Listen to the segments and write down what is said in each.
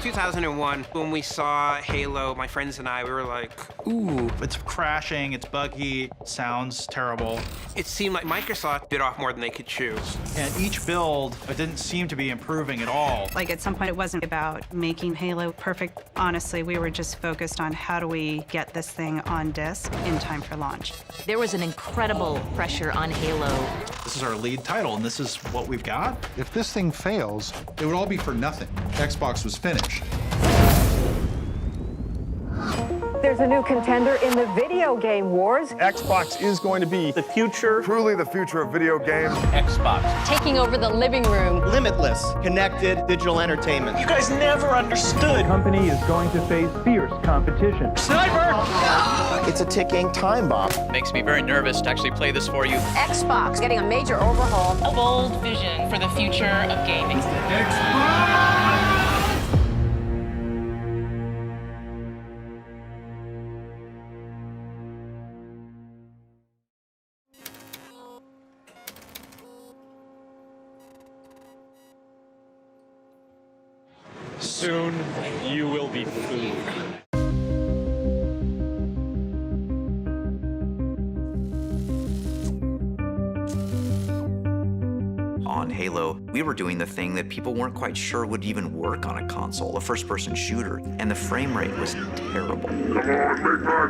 2001, when we saw Halo, my friends and I, we were like, ooh. It's crashing, it's buggy, sounds terrible. It seemed like Microsoft bit off more than they could chew. And each build, it didn't seem to be improving at all. Like, at some point, it wasn't about making Halo perfect. Honestly, we were just focused on how do we get this thing on disc in time for launch. There was an incredible pressure on Halo. This is our lead title, and this is what we've got? If this thing fails, it would all be for nothing. Xbox was finished. There's a new contender in the video game wars. Xbox is going to be the future. Truly the future of video games. Xbox. Taking over the living room. Limitless, connected digital entertainment. You guys never understood. The company is going to face fierce competition. Sniper! It's a ticking time bomb. Makes me very nervous to actually play this for you. Xbox getting a major overhaul. A bold vision for the future of gaming. Xbox! Soon, you will be food. On Halo, we were doing the thing that people weren't quite sure would even work on a console, a first-person shooter, and the frame rate was terrible. Come on, make my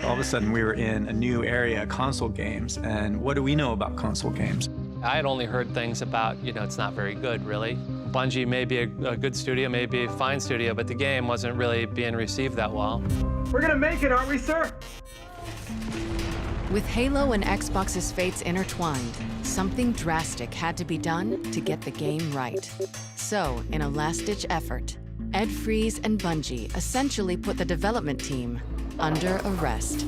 day! All of a sudden, we were in a new area, console games, and what do we know about console games? I had only heard things about, it's not very good, really. Bungie may be a good studio, may be a fine studio, but the game wasn't really being received that well. We're gonna make it, aren't we, sir? With Halo and Xbox's fates intertwined, something drastic had to be done to get the game right. So, in a last-ditch effort, Ed Freeze and Bungie essentially put the development team under arrest.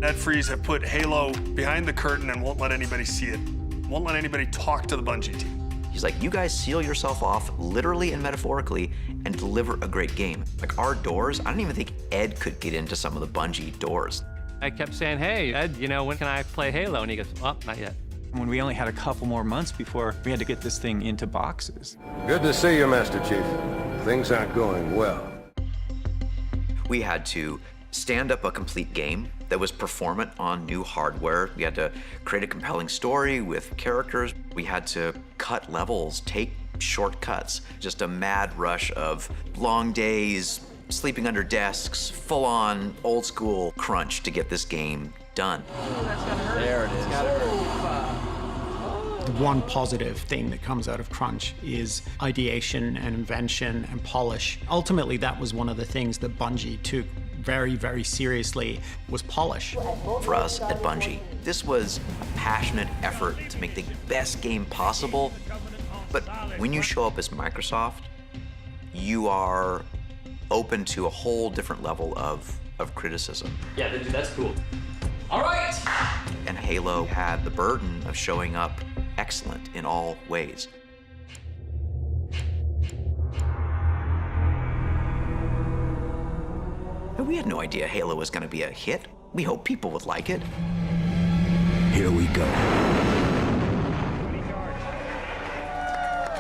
Ed Freeze had put Halo behind the curtain and won't let anybody see it. Won't let anybody talk to the Bungie team. He's like, you guys seal yourself off, literally and metaphorically, and deliver a great game. Like, our doors, I don't even think Ed could get into some of the Bungie doors. I kept saying, hey, Ed, when can I play Halo? And he goes, well, not yet. When we only had a couple more months before we had to get this thing into boxes. Good to see you, Master Chief. Things aren't going well. We had to stand up a complete game that was performant on new hardware. We had to create a compelling story with characters. We had to cut levels, take shortcuts, just a mad rush of long days, sleeping under desks, full-on old school crunch to get this game done. There it is. The one positive thing that comes out of crunch is ideation and invention and polish. Ultimately, that was one of the things that Bungie took very, very seriously, was polish. For us at Bungie, this was a passionate effort to make the best game possible. But when you show up as Microsoft, you are open to a whole different level of criticism. Yeah, that's cool. All right! And Halo had the burden of showing up excellent in all ways. We had no idea Halo was going to be a hit. We hoped people would like it. Here we go.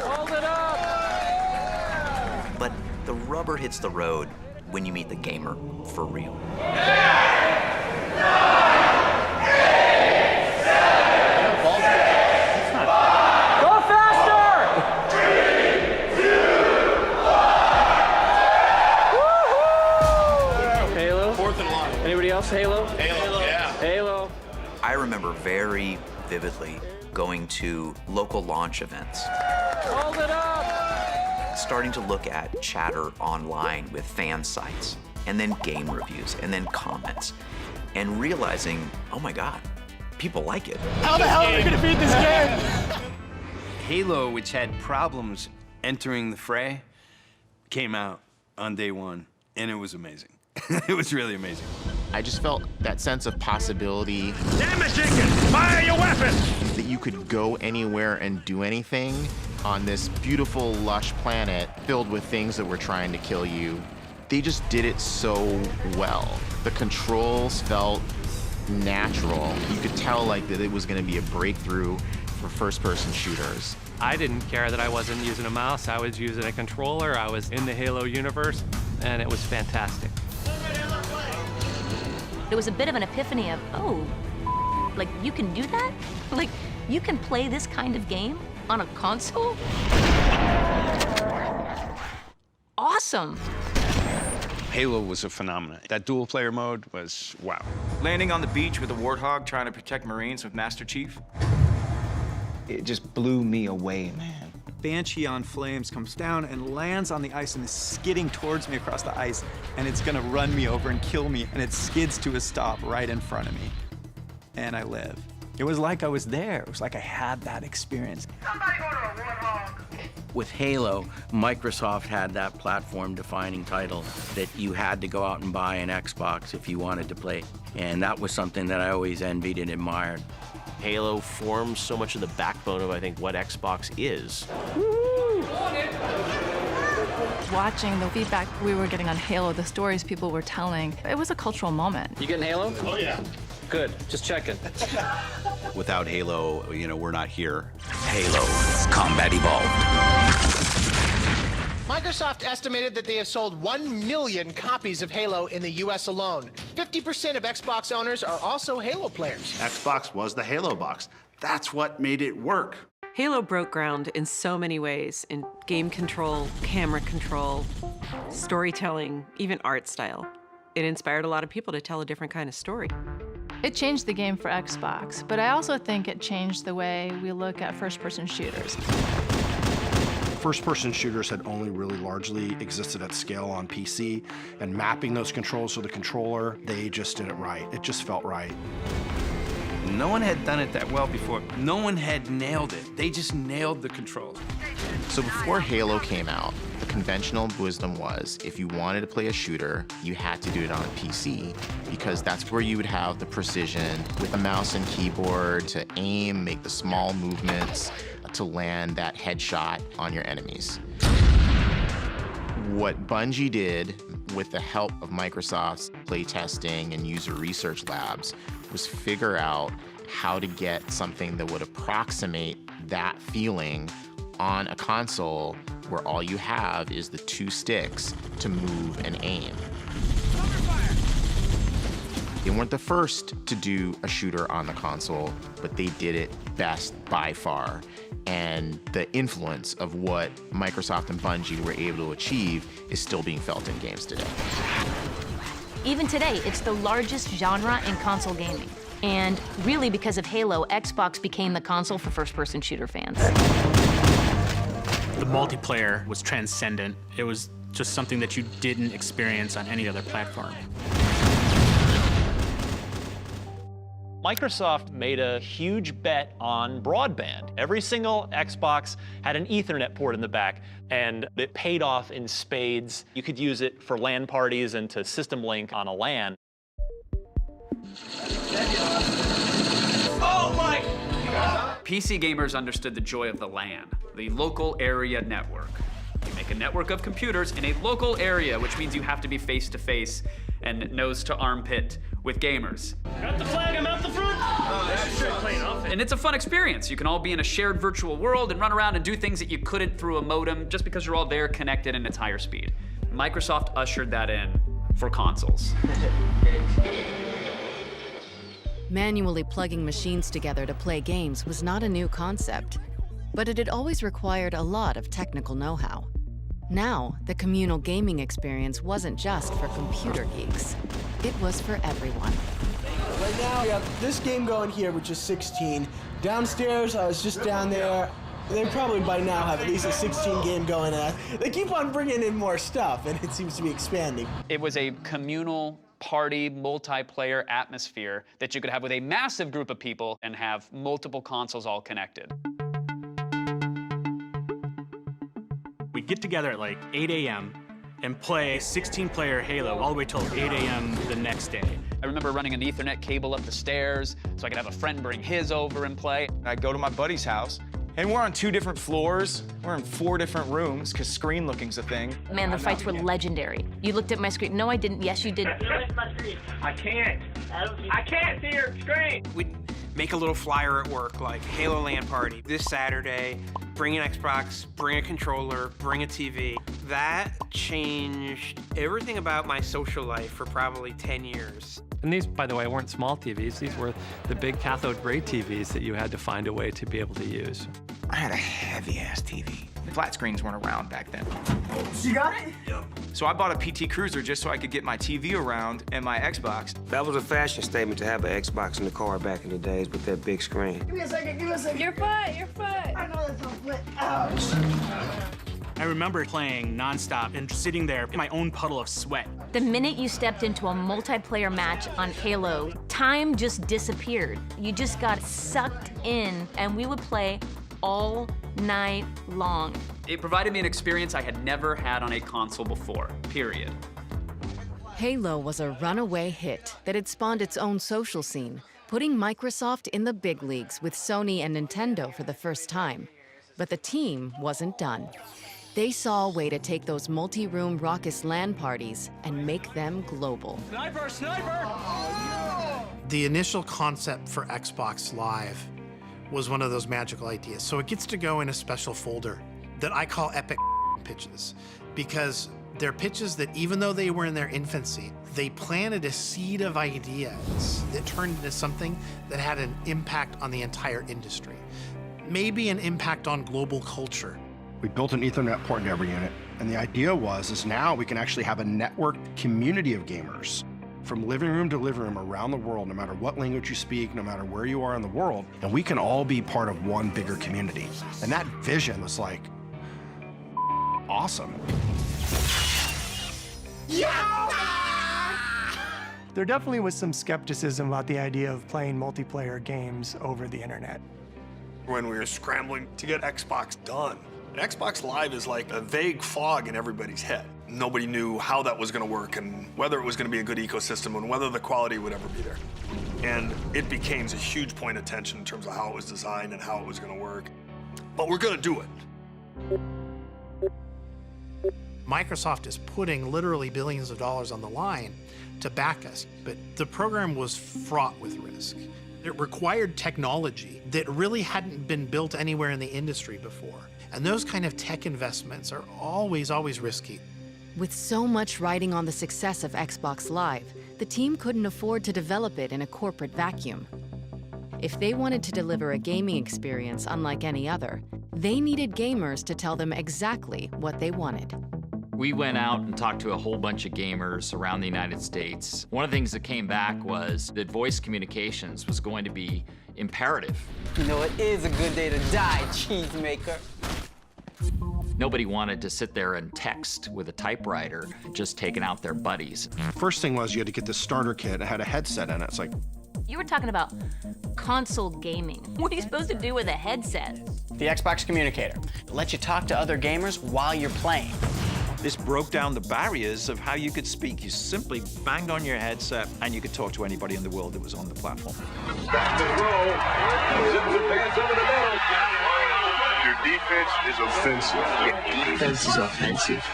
Hold it up! But the rubber hits the road when you meet the gamer for real. Anybody else? Halo? Halo, yeah. Halo. I remember very vividly going to local launch events. Hold it up! Starting to look at chatter online with fan sites, and then game reviews, and then comments, and realizing, oh my God, people like it. How the hell are we gonna beat this game? Halo, which had problems entering the fray, came out on day one, and it was amazing. It was really amazing. I just felt that sense of possibility. Damage Jenkins, fire your weapon! That you could go anywhere and do anything on this beautiful, lush planet filled with things that were trying to kill you. They just did it so well. The controls felt natural. You could tell that it was going to be a breakthrough for first-person shooters. I didn't care that I wasn't using a mouse. I was using a controller. I was in the Halo universe, and it was fantastic. It was a bit of an epiphany of, oh, like you can do that? Like you can play this kind of game on a console? Awesome. Halo was a phenomenon. That dual player mode was wow. Landing on the beach with a warthog trying to protect Marines with Master Chief. It just blew me away, man. Banshee on flames comes down and lands on the ice and is skidding towards me across the ice, and it's gonna run me over and kill me, and it skids to a stop right in front of me. And I live. It was like I was there. It was like I had that experience. With Halo, Microsoft had that platform-defining title that you had to go out and buy an Xbox if you wanted to play. And that was something that I always envied and admired. Halo forms so much of the backbone of, I think, what Xbox is. Watching the feedback we were getting on Halo, the stories people were telling, it was a cultural moment. You getting Halo? Oh, yeah. Good, just checking. Without Halo, you know, we're not here. Halo, Combat Evolved. Microsoft estimated that they have sold 1 million copies of Halo in the US alone. 50% of Xbox owners are also Halo players. Xbox was the Halo box. That's what made it work. Halo broke ground in so many ways, in game control, camera control, storytelling, even art style. It inspired a lot of people to tell a different kind of story. It changed the game for Xbox, but I also think it changed the way we look at first-person shooters. First-person shooters had only really largely existed at scale on PC, and mapping those controls to the controller, they just did it right. It just felt right. No one had done it that well before. No one had nailed it. They just nailed the controls. So before Halo came out, the conventional wisdom was if you wanted to play a shooter, you had to do it on a PC because that's where you would have the precision with a mouse and keyboard to aim, make the small movements, to land that headshot on your enemies. What Bungie did with the help of Microsoft's playtesting and user research labs was figure out how to get something that would approximate that feeling on a console where all you have is the 2 sticks to move and aim. They weren't the first to do a shooter on the console, but they did it best by far. And the influence of what Microsoft and Bungie were able to achieve is still being felt in games today. Even today, it's the largest genre in console gaming. And really, because of Halo, Xbox became the console for first-person shooter fans. The multiplayer was transcendent. It was just something that you didn't experience on any other platform. Microsoft made a huge bet on broadband. Every single Xbox had an Ethernet port in the back, and it paid off in spades. You could use it for LAN parties and to system link on a LAN. Oh my God! PC gamers understood the joy of the LAN, the local area network. You make a network of computers in a local area, which means you have to be face-to-face and nose-to-armpit with gamers. Got the flag, I'm out the front. And it's a fun experience. You can all be in a shared virtual world and run around and do things that you couldn't through a modem just because you're all there connected and it's higher speed. Microsoft ushered that in for consoles. Manually plugging machines together to play games was not a new concept, but it had always required a lot of technical know-how. Now, the communal gaming experience wasn't just for computer geeks. It was for everyone. Right now, we have this game going here, which is 16. Downstairs, I was just down there. They probably by now have at least a 16 game going on. They keep on bringing in more stuff, and it seems to be expanding. It was a communal party, multiplayer atmosphere that you could have with a massive group of people and have multiple consoles all connected. We'd get together at like 8 a.m. and play 16-player Halo all the way till 8 a.m. the next day. I remember running an Ethernet cable up the stairs so I could have a friend bring his over and play. I'd go to my buddy's house, and we're on 2 different floors. We're in 4 different rooms, because screen looking's a thing. Man, the fights were legendary. You looked at my screen. No, I didn't. Yes, you did. I can't. I can't see your screen. We'd make a little flyer at work, like Halo LAN party this Saturday, bring an Xbox, bring a controller, bring a TV. That changed everything about my social life for probably 10 years. And these, by the way, weren't small TVs. These were the big cathode ray TVs that you had to find a way to be able to use. I had a heavy-ass TV. Flat screens weren't around back then. You got it? Yep. So I bought a PT Cruiser just so I could get my TV around and my Xbox. That was a fashion statement to have an Xbox in the car back in the days with that big screen. Give me a second, Your foot, your foot. I know that's a foot. Ouch. I remember playing nonstop and sitting there in my own puddle of sweat. The minute you stepped into a multiplayer match on Halo, time just disappeared. You just got sucked in, and we would play all night long. It provided me an experience I had never had on a console before, period. Halo was a runaway hit that had spawned its own social scene, putting Microsoft in the big leagues with Sony and Nintendo for the first time. But the team wasn't done. They saw a way to take those multi-room raucous LAN parties and make them global. Sniper, sniper! The initial concept for Xbox Live was one of those magical ideas. So it gets to go in a special folder that I call epic pitches, because they're pitches that, even though they were in their infancy, they planted a seed of ideas that turned into something that had an impact on the entire industry, maybe an impact on global culture. We built an Ethernet port in every unit, and the idea is now we can actually have a networked community of gamers from living room to living room around the world, no matter what language you speak, no matter where you are in the world, and we can all be part of one bigger community. And that vision was like, awesome. There definitely was some skepticism about the idea of playing multiplayer games over the internet. When we were scrambling to get Xbox done, Xbox Live is like a vague fog in everybody's head. Nobody knew how that was going to work and whether it was going to be a good ecosystem and whether the quality would ever be there. And it became a huge point of tension in terms of how it was designed and how it was going to work. But we're going to do it. Microsoft is putting literally billions of dollars on the line to back us, but the program was fraught with risk. It required technology that really hadn't been built anywhere in the industry before. And those kind of tech investments are always risky. With so much riding on the success of Xbox Live, the team couldn't afford to develop it in a corporate vacuum. If they wanted to deliver a gaming experience unlike any other, they needed gamers to tell them exactly what they wanted. We went out and talked to a whole bunch of gamers around the United States. One of the things that came back was that voice communications was going to be imperative. You know, it is a good day to die, cheesemaker. Nobody wanted to sit there and text with a typewriter, just taking out their buddies. First thing was you had to get this starter kit. It had a headset in it. It's like, You were talking about console gaming. What are you supposed to do with a headset? The Xbox Communicator. It lets you talk to other gamers while you're playing. This broke down the barriers of how you could speak. You simply banged on your headset and you could talk to anybody in the world that was on the platform. Your defense is offensive. Your defense is offensive.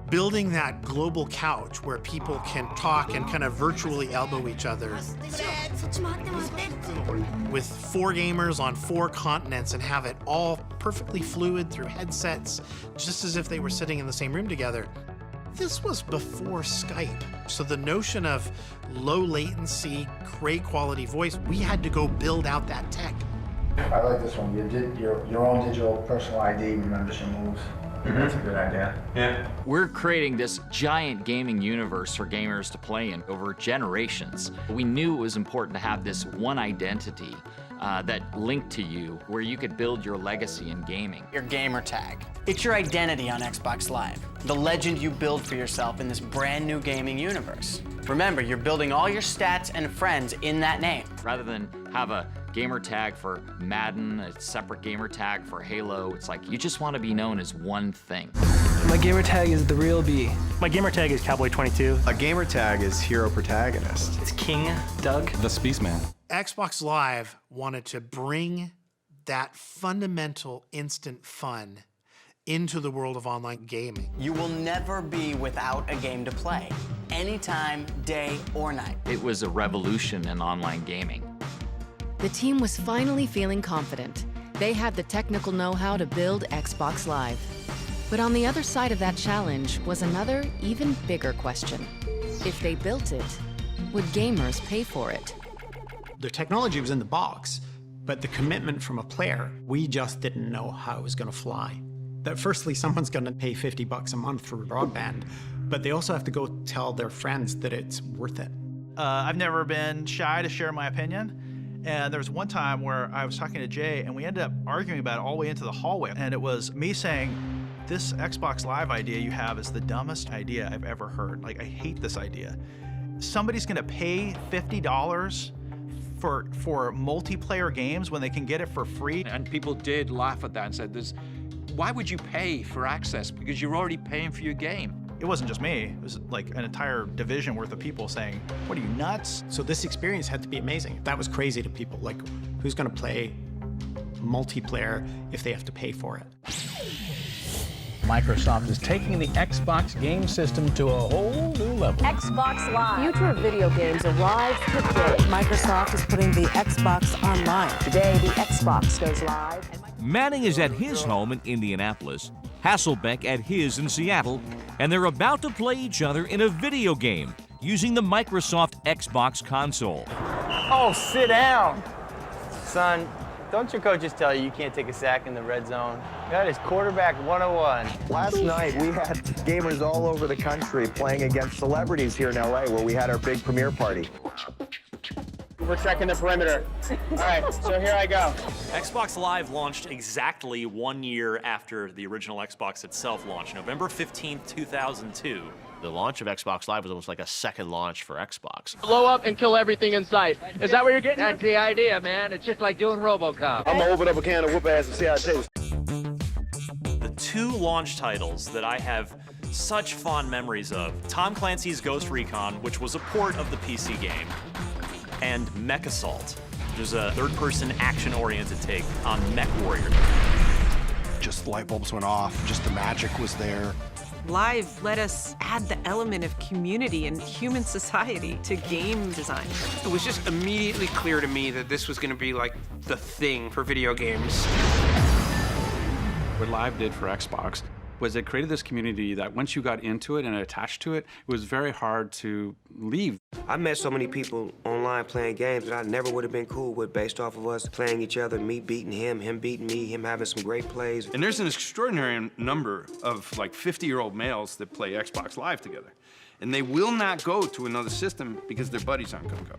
Building that global couch where people can talk and kind of virtually elbow each other with 4 gamers on 4 continents and have it all perfectly fluid through headsets, just as if they were sitting in the same room together. This was before Skype. So the notion of low latency, great quality voice, we had to go build out that tech. I like this one. You did your own digital personal ID remembers your moves. That's a good idea. Yeah. We're creating this giant gaming universe for gamers to play in over generations. We knew it was important to have this one identity that linked to you, where you could build your legacy in gaming. Your gamer tag. It's your identity on Xbox Live. The legend you build for yourself in this brand new gaming universe. Remember, you're building all your stats and friends in that name. Rather than have a gamer tag for Madden, a separate gamer tag for Halo, it's like you just want to be known as one thing. My gamer tag is the real B. My gamer tag is Cowboy22. A gamer tag is Hero Protagonist. It's King Doug. The Spaceman. Xbox Live wanted to bring that fundamental instant fun into the world of online gaming. You will never be without a game to play, anytime, day or night. It was a revolution in online gaming. The team was finally feeling confident. They had the technical know-how to build Xbox Live. But on the other side of that challenge was another, even bigger question. If they built it, would gamers pay for it? The technology was in the box, but the commitment from a player, we just didn't know how it was going to fly. That firstly, someone's going to pay $50 a month for broadband, but they also have to go tell their friends that it's worth it. I've never been shy to share my opinion. And there was one time where I was talking to Jay, and we ended up arguing about it all the way into the hallway. And it was me saying, this Xbox Live idea you have is the dumbest idea I've ever heard. Like, I hate this idea. Somebody's gonna pay $50 for multiplayer games when they can get it for free. And people did laugh at that and said, why would you pay for access? Because you're already paying for your game. It wasn't just me. It was like an entire division worth of people saying, what are you, nuts? So this experience had to be amazing. That was crazy to people. Like, who's gonna play multiplayer if they have to pay for it? Microsoft is taking the Xbox game system to a whole new level. Xbox Live. Future of video games arrives today. Microsoft is putting the Xbox online. Today, the Xbox goes live. Manning is at his home in Indianapolis, Hasselbeck at his in Seattle, and they're about to play each other in a video game using the Microsoft Xbox console. Oh, sit down. Son, don't your coaches tell you you can't take a sack in the red zone? That is quarterback 101. Last night, we had gamers all over the country playing against celebrities here in LA, where we had our big premiere party. We're checking the perimeter. All right, so here I go. Xbox Live launched exactly 1 year after the original Xbox itself launched, November 15th, 2002. The launch of Xbox Live was almost like a second launch for Xbox. Blow up and kill everything in sight. Is that what you're getting? That's the idea, man. It's just like doing RoboCop. I'm gonna open up a can of whoop ass and see how it tastes. The two launch titles that I have such fond memories of, Tom Clancy's Ghost Recon, which was a port of the PC game, and Mech Assault, which is a third-person action-oriented take on Mech Warrior. Just light bulbs went off, just the magic was there. Live let us add the element of community and human society to game design. It was just immediately clear to me that this was going to be like the thing for video games. What Live did for Xbox was it created this community that once you got into it and attached to it, it was very hard to leave. I met so many people online playing games that I never would have been cool with based off of us playing each other, me beating him, him beating me, him having some great plays. And there's an extraordinary number of like 50-year-old males that play Xbox Live together. And they will not go to another system because their buddies aren't gonna go.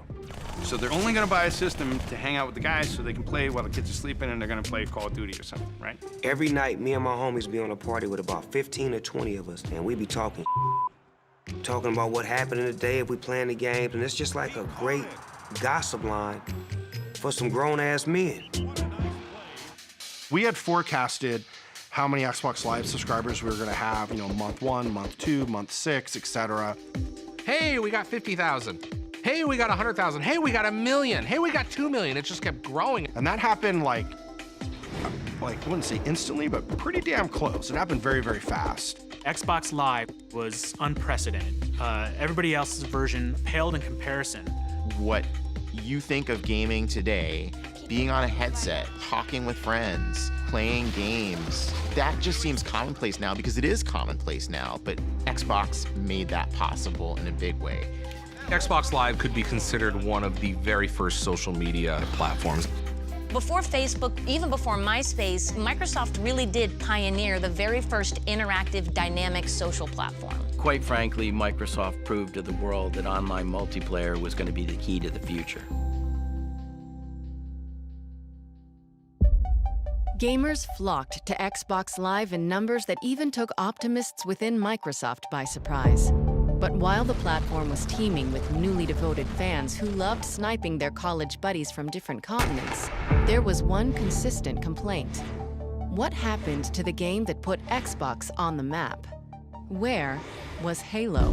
So they're only gonna buy a system to hang out with the guys so they can play while the kids are sleeping and they're gonna play Call of Duty or something, right? Every night, me and my homies be on a party with about 15 or 20 of us, and we be talking about what happened in the day if we playing the games, and it's just like a great gossip line for some grown-ass men. We had forecasted how many Xbox Live subscribers we were gonna have, you know, month 1, month 2, month 6, etc. Hey, we got 50,000. Hey, we got 100,000. Hey, we got 1 million. Hey, we got 2 million. It just kept growing. And that happened like I wouldn't say instantly, but pretty damn close. It happened very, very fast. Xbox Live was unprecedented. Everybody else's version paled in comparison. What you think of gaming today, being on a headset, talking with friends, playing games, that just seems commonplace now because it is commonplace now, but Xbox made that possible in a big way. Xbox Live could be considered one of the very first social media platforms. Before Facebook, even before MySpace, Microsoft really did pioneer the very first interactive, dynamic social platform. Quite frankly, Microsoft proved to the world that online multiplayer was going to be the key to the future. Gamers flocked to Xbox Live in numbers that even took optimists within Microsoft by surprise. But while the platform was teeming with newly devoted fans who loved sniping their college buddies from different continents, there was one consistent complaint. What happened to the game that put Xbox on the map? Where was Halo?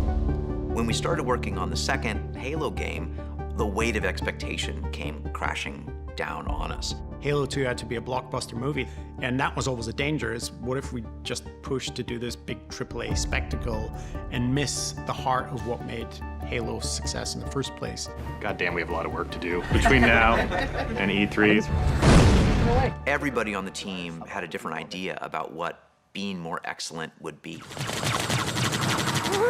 When we started working on the second Halo game, the weight of expectation came crashing down on us. Halo 2 had to be a blockbuster movie, and that was always a danger. Is what if we just pushed to do this big AAA spectacle and miss the heart of what made Halo a success in the first place? God damn, we have a lot of work to do between now and E3. Everybody on the team had a different idea about what being more excellent would be.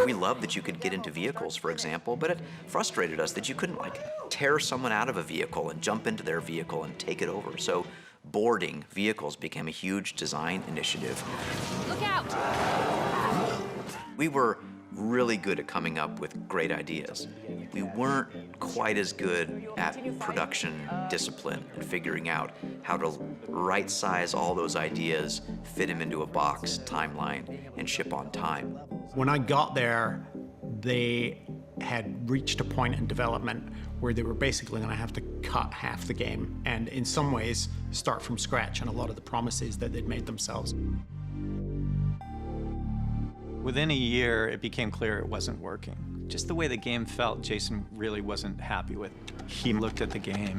We loved that you could get into vehicles, for example, but it frustrated us that you couldn't, like, tear someone out of a vehicle and jump into their vehicle and take it over. So boarding vehicles became a huge design initiative. Look out! We were really good at coming up with great ideas. We weren't quite as good at production discipline and figuring out how to right size all those ideas, fit them into a box, timeline, and ship on time. When I got there, they had reached a point in development where they were basically going to have to cut half the game and in some ways start from scratch on a lot of the promises that they'd made themselves. Within a year, it became clear it wasn't working. Just the way the game felt, Jason really wasn't happy with. He looked at the game.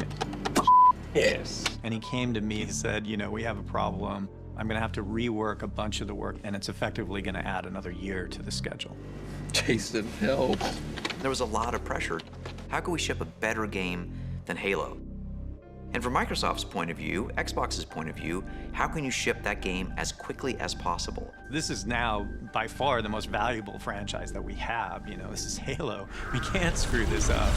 Yes. And he came to me and said, you know, we have a problem. I'm gonna have to rework a bunch of the work, and it's effectively gonna add another year to the schedule. Jason, help. There was a lot of pressure. How could we ship a better game than Halo? And from Microsoft's point of view, Xbox's point of view, how can you ship that game as quickly as possible? This is now by far the most valuable franchise that we have. You know, this is Halo. We can't screw this up.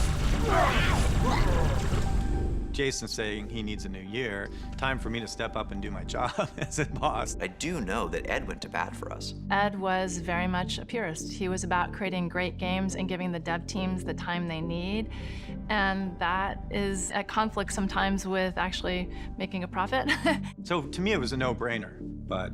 Jason's saying he needs a new year. Time for me to step up and do my job as a boss. I do know that Ed went to bat for us. Ed was very much a purist. He was about creating great games and giving the dev teams the time they need. And that is at conflict sometimes with actually making a profit. So to me, it was a no-brainer. But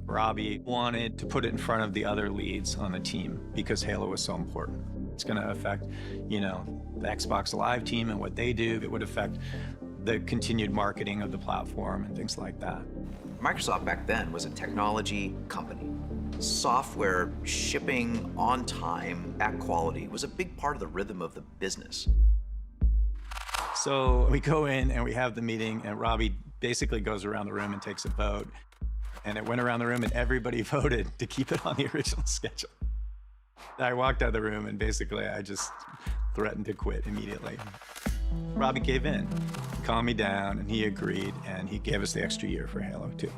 Robbie wanted to put it in front of the other leads on the team because Halo was so important. It's going to affect, you know, the Xbox Live team and what they do. It would affect the continued marketing of the platform and things like that. Microsoft back then was a technology company. Software shipping on time at quality was a big part of the rhythm of the business. So we go in and we have the meeting, and Robbie basically goes around the room and takes a vote. And it went around the room and everybody voted to keep it on the original schedule. I walked out of the room and basically I just threatened to quit immediately. Robbie gave in, calmed me down, and he agreed, and he gave us the extra year for Halo 2.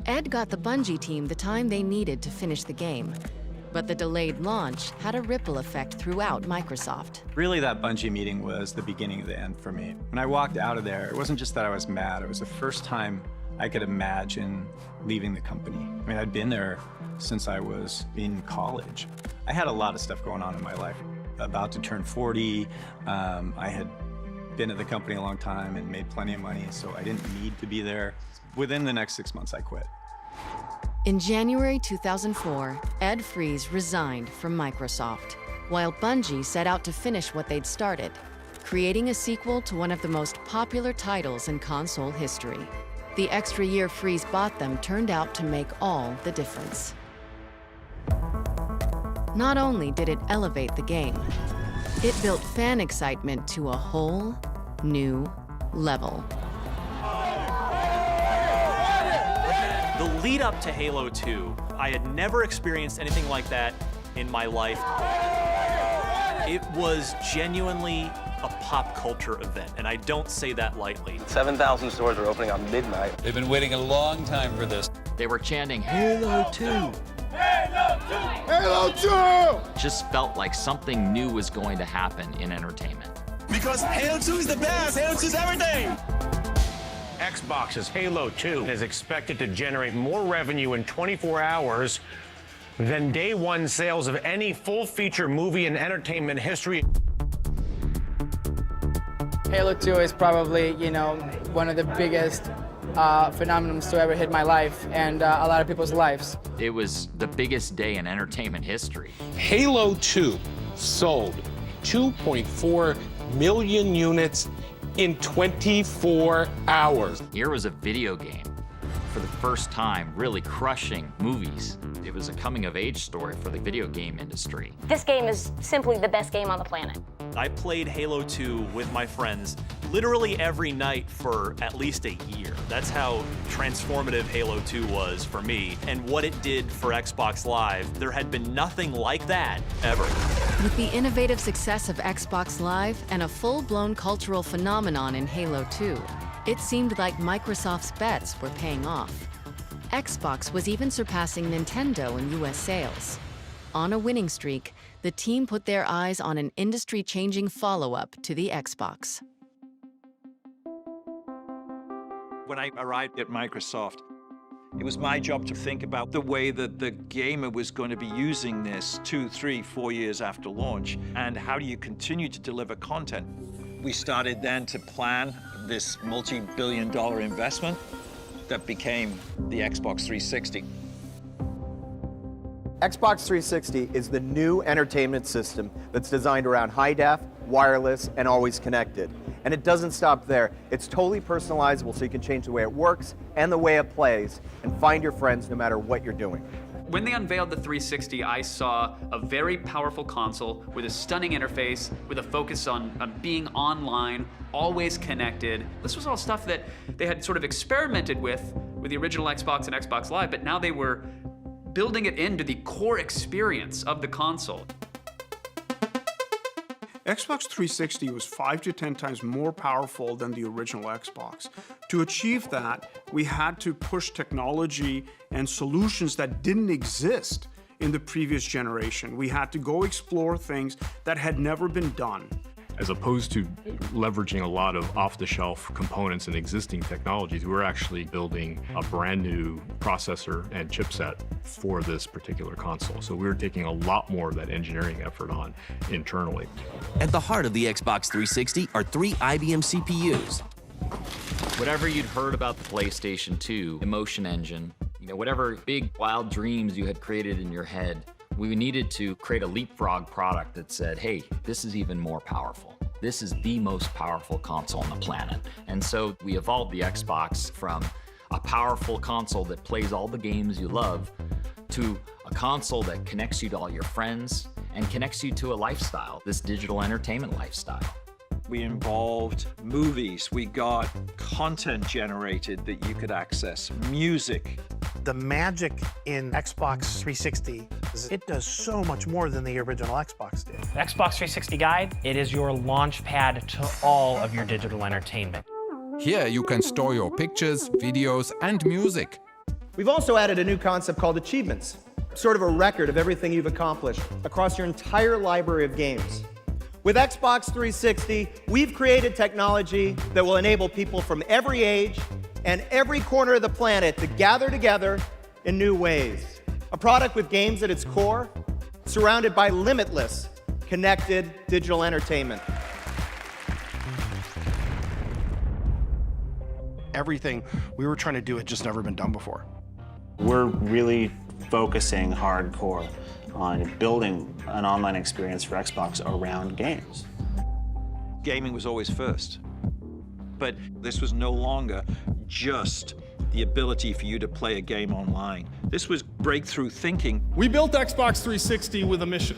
Ed got the Bungie team the time they needed to finish the game, but the delayed launch had a ripple effect throughout Microsoft. Really, that Bungie meeting was the beginning of the end for me. When I walked out of there, it wasn't just that I was mad, it was the first time I could imagine leaving the company. I mean, I'd been there since I was in college. I had a lot of stuff going on in my life. About to turn 40, I had been at the company a long time and made plenty of money, so I didn't need to be there. Within the next 6 months, I quit. In January 2004, Ed Fries resigned from Microsoft, while Bungie set out to finish what they'd started, creating a sequel to one of the most popular titles in console history. The extra year Fries bought them turned out to make all the difference. Not only did it elevate the game, it built fan excitement to a whole new level. The lead up to Halo 2, I had never experienced anything like that in my life. It was genuinely a pop culture event, and I don't say that lightly. 7,000 stores are opening on midnight. They've been waiting a long time for this. They were chanting, Halo 2! Halo 2! Halo 2! Just felt like something new was going to happen in entertainment. Because Halo 2 is the best! Halo 2 is everything! Xbox's Halo 2 is expected to generate more revenue in 24 hours than day one sales of any full-feature movie in entertainment history. Halo 2 is probably, you know, one of the biggest phenomenons to ever hit my life and a lot of people's lives. It was the biggest day in entertainment history. Halo 2 sold 2.4 million units in 24 hours. Here was a video game, for the first time, really crushing movies. It was a coming-of-age story for the video game industry. This game is simply the best game on the planet. I played Halo 2 with my friends literally every night for at least a year. That's how transformative Halo 2 was for me, and what it did for Xbox Live. There had been nothing like that ever. With the innovative success of Xbox Live and a full-blown cultural phenomenon in Halo 2, it seemed like Microsoft's bets were paying off. Xbox was even surpassing Nintendo in US sales. On a winning streak, the team put their eyes on an industry-changing follow-up to the Xbox. When I arrived at Microsoft, it was my job to think about the way that the gamer was going to be using this 2, 3, 4 years after launch, and how do you continue to deliver content. We started then to plan this multi-billion-dollar investment that became the Xbox 360. Xbox 360 is the new entertainment system that's designed around high def, wireless, and always connected. And it doesn't stop there. It's totally personalizable, so you can change the way it works and the way it plays and find your friends no matter what you're doing. When they unveiled the 360, I saw a very powerful console with a stunning interface, with a focus on being online, always connected. This was all stuff that they had sort of experimented with the original Xbox and Xbox Live, but now they were building it into the core experience of the console. Xbox 360 was 5 to 10 times more powerful than the original Xbox. To achieve that, we had to push technology and solutions that didn't exist in the previous generation. We had to go explore things that had never been done. As opposed to leveraging a lot of off-the-shelf components and existing technologies, we're actually building a brand new processor and chipset for this particular console. So we're taking a lot more of that engineering effort on internally. At the heart of the Xbox 360 are 3 IBM CPUs. Whatever you'd heard about the PlayStation 2 emotion engine, whatever big wild dreams you had created in your head, we needed to create a leapfrog product that said, hey, this is even more powerful. This is the most powerful console on the planet. And so we evolved the Xbox from a powerful console that plays all the games you love to a console that connects you to all your friends and connects you to a lifestyle, this digital entertainment lifestyle. We involved movies, we got content generated that you could access, music. The magic in Xbox 360 is it does so much more than the original Xbox did. Xbox 360 Guide, it is your launch pad to all of your digital entertainment. Here you can store your pictures, videos, and music. We've also added a new concept called achievements, sort of a record of everything you've accomplished across your entire library of games. With Xbox 360, we've created technology that will enable people from every age and every corner of the planet to gather together in new ways. A product with games at its core, surrounded by limitless, connected digital entertainment. Everything we were trying to do had just never been done before. We're really focusing hardcore on building an online experience for Xbox around games. Gaming was always first, but this was no longer just the ability for you to play a game online. This was breakthrough thinking. We built Xbox 360 with a mission.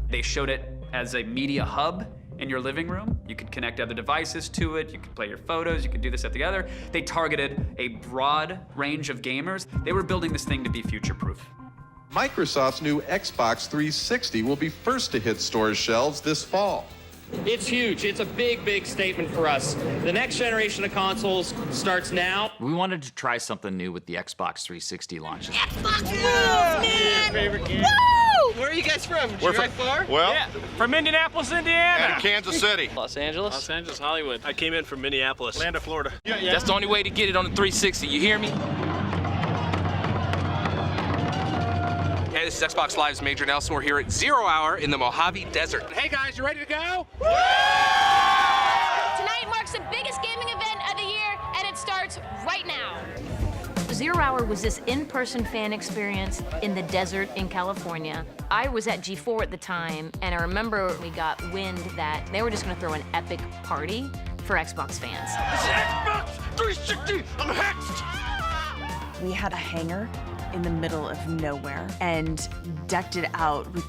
They showed it as a media hub in your living room. You could connect other devices to it, you could play your photos, you could do this, that, the other. They targeted a broad range of gamers. They were building this thing to be future-proof. Microsoft's new Xbox 360 will be first to hit stores' shelves this fall. It's huge. It's a big, big statement for us. The next generation of consoles starts now. We wanted to try something new with the Xbox 360 launch. Xbox rules, man! Favorite game. Woo! Where are you guys from? Did you drive far? Well, yeah, from Indianapolis, Indiana. And Kansas City. Los Angeles. Los Angeles, Hollywood. I came in from Minneapolis. Land of Florida. Yeah. That's the only way to get it on the 360. You hear me? Hey, this is Xbox Live's Major Nelson. We're here at 0 Hour in the Mojave Desert. Hey guys, you ready to go? Woo! Tonight marks the biggest gaming event of the year, and it starts right now. 0 Hour was this in-person fan experience in the desert in California. I was at G4 at the time, and I remember we got wind that they were just gonna throw an epic party for Xbox fans. This is Xbox 360, I'm hexed! We had a hangar in the middle of nowhere and decked it out with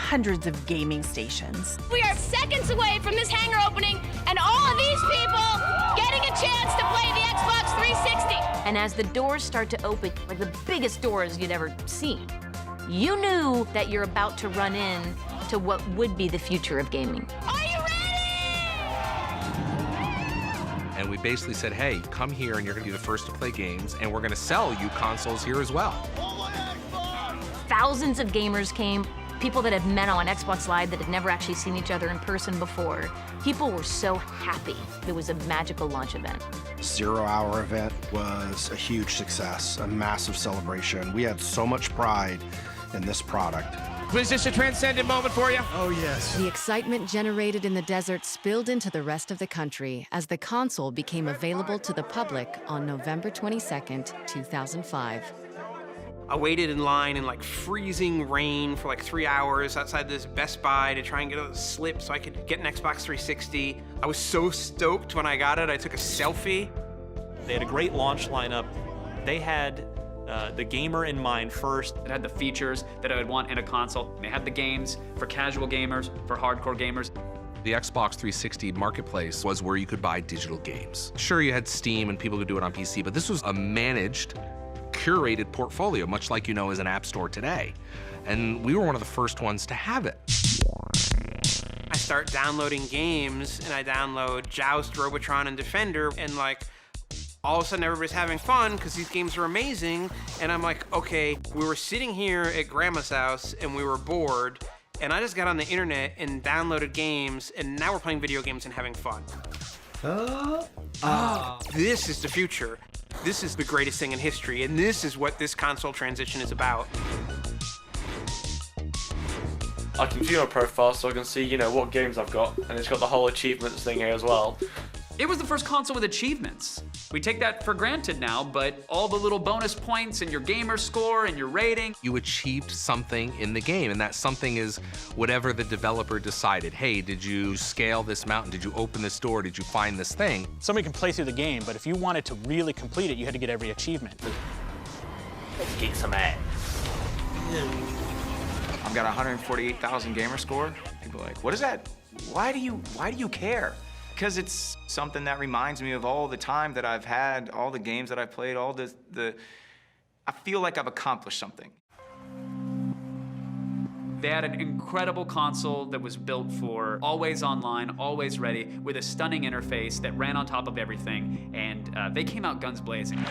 hundreds of gaming stations. We are seconds away from this hangar opening and all of these people getting a chance to play the Xbox 360. And as the doors start to open, like the biggest doors you'd ever seen, you knew that you're about to run in to what would be the future of gaming. Are you ready? And we basically said, hey, come here and you're gonna be the first to play games, and we're gonna sell you consoles here as well. Thousands of gamers came, people that had met on Xbox Live that had never actually seen each other in person before. People were so happy. It was a magical launch event. 0 Hour event was a huge success, a massive celebration. We had so much pride in this product. Was this a transcendent moment for you? Oh, yes. The excitement generated in the desert spilled into the rest of the country as the console became available to the public on November 22nd, 2005. I waited in line in like freezing rain for like 3 hours outside this Best Buy to try and get a slip so I could get an Xbox 360. I was so stoked when I got it. I took a selfie. They had a great launch lineup. They had the gamer in mind first. It had the features that I would want in a console. They had the games for casual gamers, for hardcore gamers. The Xbox 360 marketplace was where you could buy digital games. Sure, you had Steam and people could do it on PC, but this was a managed, curated portfolio, much like as an app store today. And we were one of the first ones to have it. I start downloading games and I download Joust, Robotron, and Defender, and like, all of a sudden everybody's having fun because these games are amazing. And I'm like, okay, we were sitting here at grandma's house and we were bored, and I just got on the internet and downloaded games, and now we're playing video games and having fun. This is the future. This is the greatest thing in history, and this is what this console transition is about. I can view my profile so I can see, what games I've got, and it's got the whole achievements thing here as well. It was the first console with achievements. We take that for granted now, but all the little bonus points and your gamer score and your rating. You achieved something in the game, and that something is whatever the developer decided. Hey, did you scale this mountain? Did you open this door? Did you find this thing? Somebody can play through the game, but if you wanted to really complete it, you had to get every achievement. Let's kick some ass. I've got 148,000 gamer score. People are like, what is that? Why do you care? Because it's something that reminds me of all the time that I've had, all the games that I've played, all I feel like I've accomplished something. They had an incredible console that was built for always online, always ready, with a stunning interface that ran on top of everything, and they came out guns blazing. We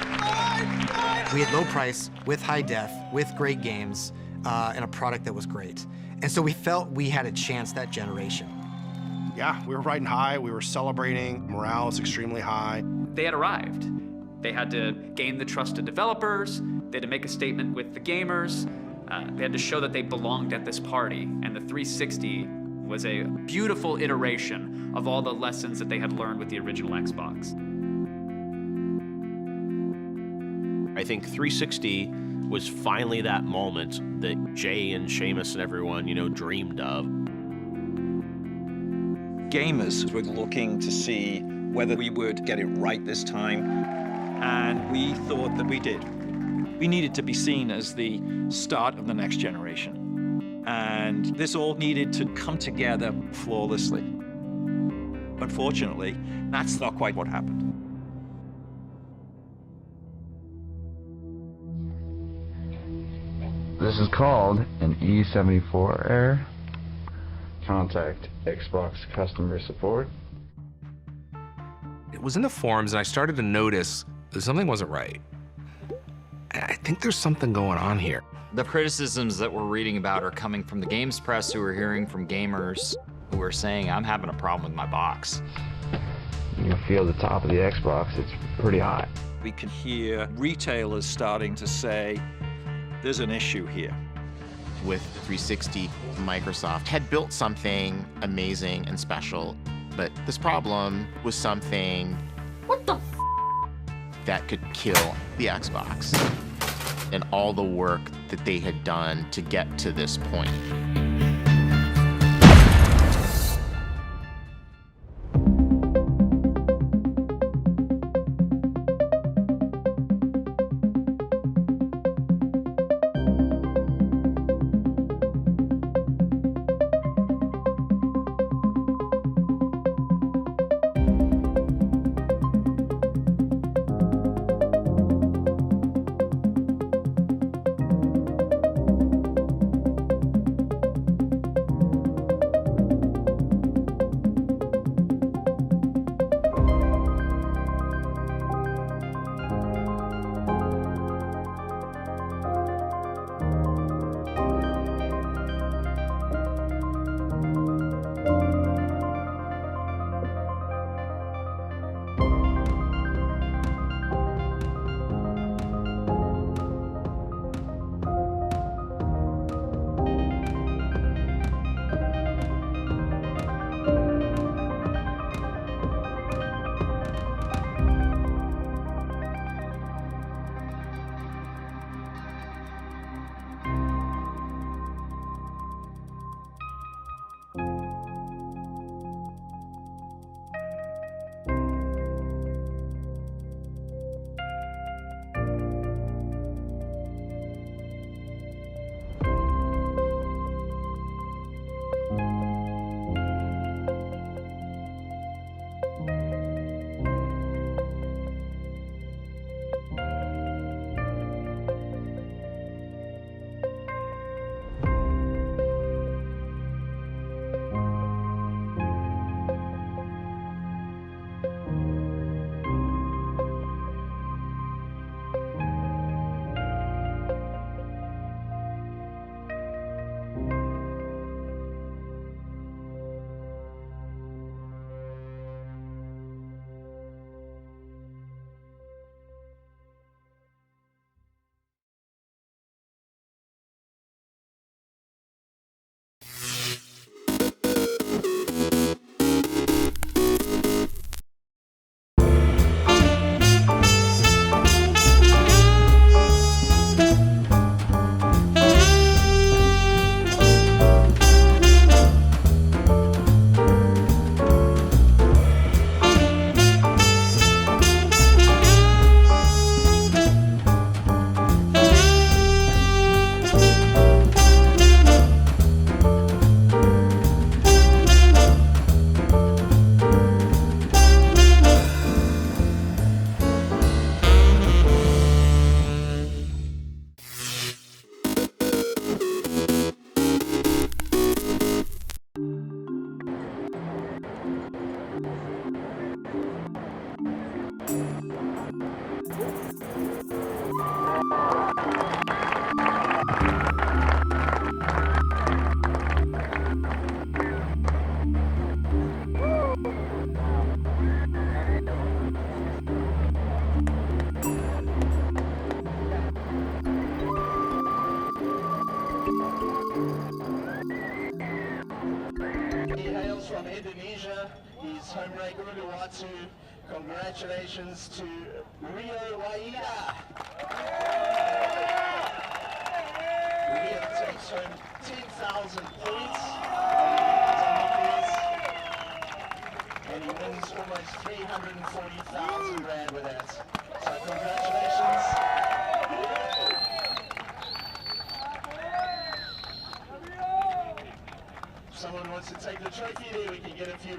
had low price, with high def, with great games, and a product that was great. And so we felt we had a chance that generation. Yeah, we were riding high, we were celebrating, morale was extremely high. They had arrived. They had to gain the trust of developers, they had to make a statement with the gamers, they had to show that they belonged at this party, and the 360 was a beautiful iteration of all the lessons that they had learned with the original Xbox. I think 360 was finally that moment that Jay and Seamus and everyone, dreamed of. Gamers were looking to see whether we would get it right this time, and we thought that we did. We needed to be seen as the start of the next generation, and this all needed to come together flawlessly. Unfortunately, that's not quite what happened. This is called an E74 error. Contact Xbox customer support. It was in the forums, and I started to notice that something wasn't right. I think there's something going on here. The criticisms that we're reading about are coming from the games press, who are hearing from gamers who are saying, I'm having a problem with my box. You feel the top of the Xbox, it's pretty hot. We can hear retailers starting to say, there's an issue here. With 360, Microsoft had built something amazing and special, but this problem was something that could kill the Xbox and all the work that they had done to get to this point. He hails from Indonesia. He's home break Uluwatu. Congratulations to Rio Waida. Rio takes home 10,000 points. And he wins almost 340,000 Rand with that. So congratulations. If someone wants to take the trophy there, we can get a few.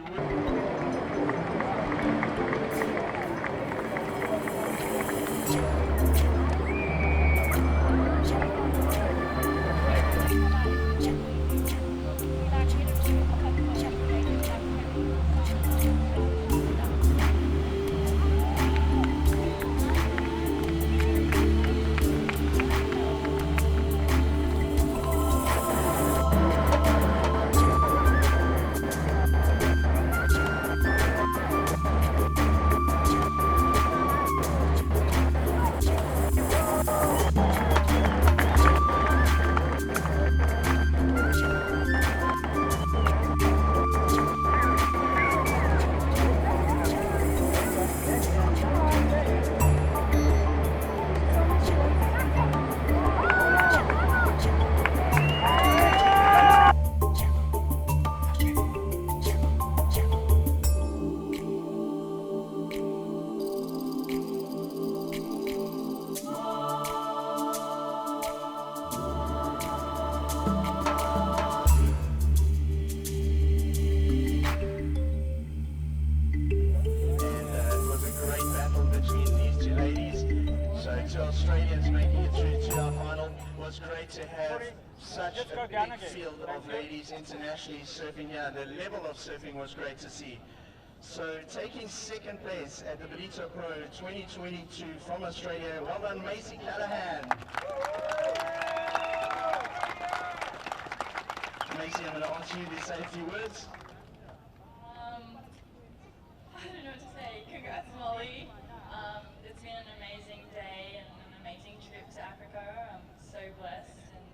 Australians making it through to our final. It was great to have such a big field of ladies internationally surfing here. The level of surfing was great to see. So taking second place at the Belito Pro 2022 from Australia, well done Macy Callahan. Macy, I'm going to ask you to say a few words. I don't know what to say. Congrats, Molly. It's been an amazing day and an amazing trip to Africa. I'm so blessed. And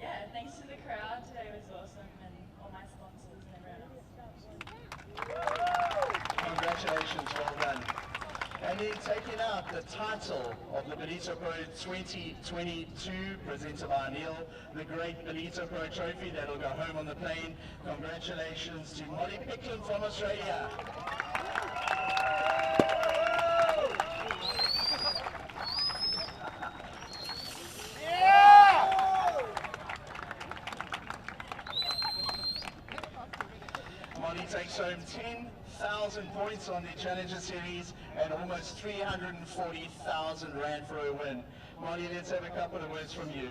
yeah, thanks to the crowd. Today was awesome, and all my sponsors and everyone else. Congratulations, well done. And then taking out the title of the Belito Pro 2022, presented by Neil, the great Belito Pro trophy that'll go home on the plane. Congratulations to Molly Picklin from Australia. Molly takes home 10,000 points on the Challenger Series and almost 340,000 Rand for a win. Molly, let's have a couple of words from you.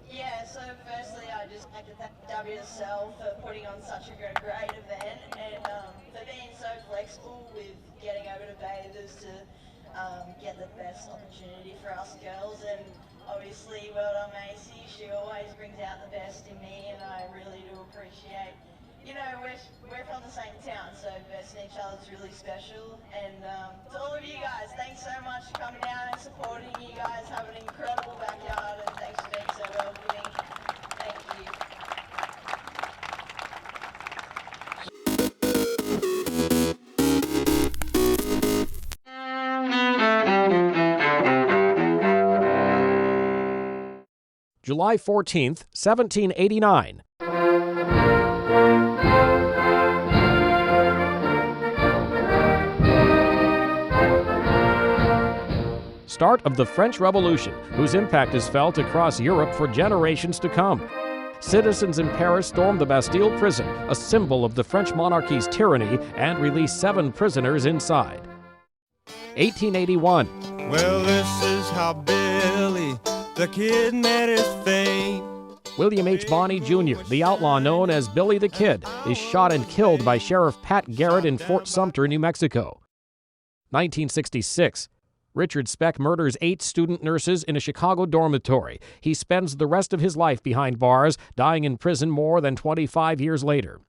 Yeah, so firstly I just like to thank WSL for putting on such a great event and for being so flexible with getting over to Bathers to get the best opportunity for us girls, and obviously well done Macy, she always brings out the best in me and I really do appreciate. You know, we're from the same town, so versing each other is really special. And to all of you guys, thanks so much for coming down and supporting. You guys have an incredible backyard, and thanks for being so welcoming. Thank you. July 14th, 1789. Start of the French Revolution, whose impact is felt across Europe for generations to come. Citizens in Paris stormed the Bastille prison, a symbol of the French monarchy's tyranny, and released 7 prisoners inside. 1881. Well, this is how Billy the Kid met his fame. William H. Bonney Jr., the outlaw known as Billy the Kid, is shot and killed by Sheriff Pat Garrett in Fort Sumter, New Mexico. 1966. Richard Speck murders 8 student nurses in a Chicago dormitory. He spends the rest of his life behind bars, dying in prison more than 25 years later.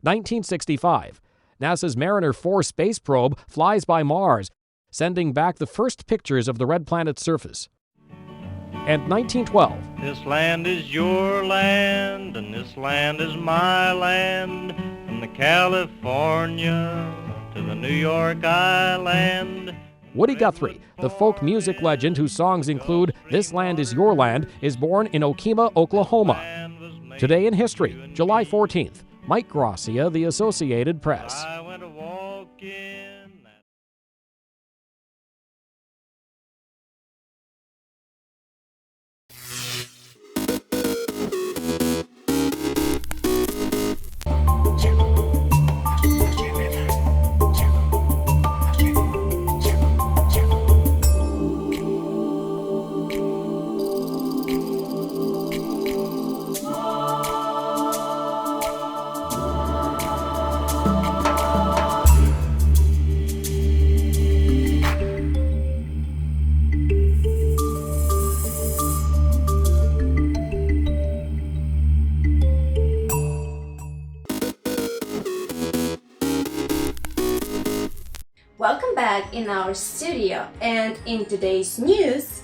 1965. NASA's Mariner 4 space probe flies by Mars, sending back the first pictures of the red planet's surface. and 1912. This land is your land, and this land is my land, from the California to the New York Island. Woody Guthrie, the folk music legend whose songs include This Land Is Your Land, is born in Okemah, Oklahoma. Today in history, July 14th, Mike Gracia, The Associated Press. Welcome back in our studio, and in today's news,